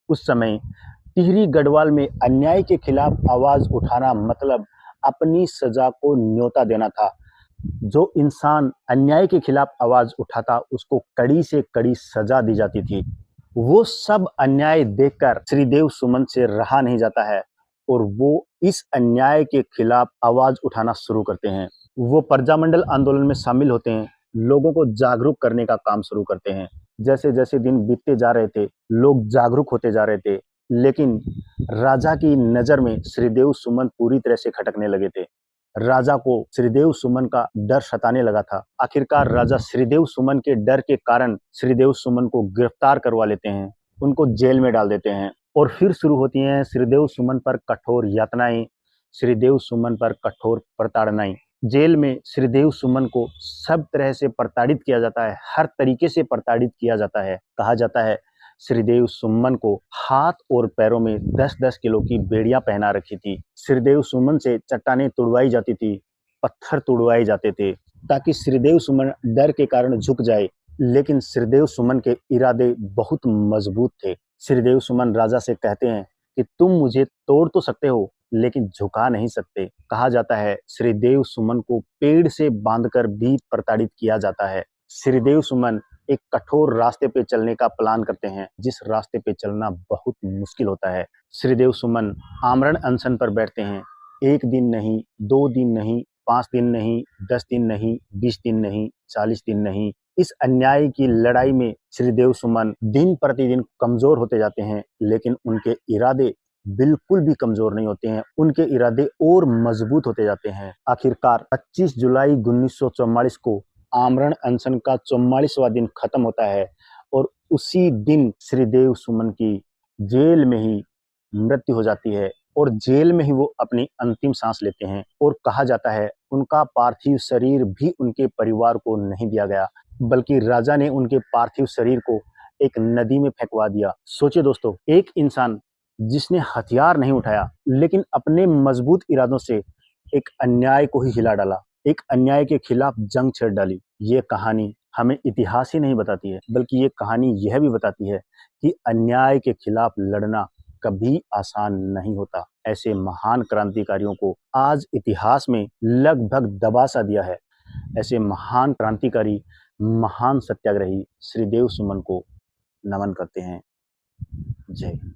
उस समय टिहरी गढ़वाल में अन्याय के खिलाफ आवाज उठाना मतलब अपनी सजा को न्योता देना था। जो इंसान अन्याय के खिलाफ आवाज उठाता उसको कड़ी से कड़ी सजा दी जाती थी। वो सब अन्याय देखकर श्रीदेव सुमन से रहा नहीं जाता है और वो इस अन्याय के खिलाफ आवाज उठाना शुरू करते हैं। वो प्रजामंडल आंदोलन में शामिल होते हैं, लोगों को जागरूक करने का काम शुरू करते हैं। जैसे जैसे दिन बीतते जा रहे थे, लोग जागरूक होते जा रहे थे, लेकिन राजा की नजर में श्रीदेव सुमन पूरी तरह से खटकने लगे थे। राजा को श्रीदेव सुमन का डर सताने लगा था। आखिरकार राजा श्रीदेव सुमन के डर के कारण श्रीदेव सुमन को गिरफ्तार करवा लेते हैं, उनको जेल में डाल देते हैं और फिर शुरू होती हैं श्रीदेव सुमन पर कठोर यातनाएं, श्रीदेव सुमन पर कठोर प्रताड़नाएं। जेल में श्रीदेव सुमन को सब तरह से प्रताड़ित किया जाता है, हर तरीके से प्रताड़ित किया जाता है। कहा जाता है श्रीदेव सुमन को हाथ और पैरों में 10-10 किलो की बेड़ियां पहना रखी थी। श्रीदेव सुमन से चट्टानें तुड़वाई जाती थी, पत्थर तुड़वाए जाते थे ताकि श्रीदेव सुमन डर के कारण झुक जाए। लेकिन श्रीदेव सुमन के इरादे बहुत मजबूत थे। श्रीदेव सुमन राजा से कहते हैं कि तुम मुझे तोड़ तो सकते हो लेकिन झुका नहीं सकते। कहा जाता है श्रीदेव सुमन को पेड़ से बांधकर भी प्रताड़ित किया जाता है। श्रीदेव सुमन एक कठोर रास्ते पे चलने का प्लान करते हैं, जिस रास्ते पे चलना बहुत मुश्किल होता है। श्रीदेव सुमन आमरण अनशन पर बैठते हैं। 1 दिन नहीं, 2 दिन नहीं, 5 दिन नहीं, 10 दिन नहीं, 20 दिन नहीं, 40 दिन नहीं। इस अन्याय की लड़ाई में श्रीदेव सुमन दिन प्रतिदिन कमजोर होते जाते हैं, लेकिन उनके इरादे बिल्कुल भी कमजोर नहीं होते हैं, उनके इरादे और मजबूत होते जाते हैं। आखिरकार 25 जुलाई 1944 को आमरण अनशन का 44वां दिन खत्म होता है और उसी दिन श्रीदेव सुमन की जेल में ही मृत्यु हो जाती है और जेल में ही वो अपनी अंतिम सांस लेते हैं। और कहा जाता है उनका पार्थिव शरीर भी उनके परिवार को नहीं दिया गया, बल्कि राजा ने उनके पार्थिव शरीर को एक नदी में फेंकवा दिया। सोचिए दोस्तों, एक इंसान जिसने हथियार नहीं उठाया लेकिन अपने मजबूत इरादों से एक अन्याय को ही हिला डाला, एक अन्याय के खिलाफ जंग छेड़ डाली। ये कहानी हमें इतिहास ही नहीं बताती है, बल्कि ये कहानी यह भी बताती है कि अन्याय के खिलाफ लड़ना कभी आसान नहीं होता। ऐसे महान क्रांतिकारियों को आज इतिहास में लगभग दबा सा दिया है। ऐसे महान क्रांतिकारी, महान सत्याग्रही श्रीदेव सुमन को नमन करते हैं। जय हिंद।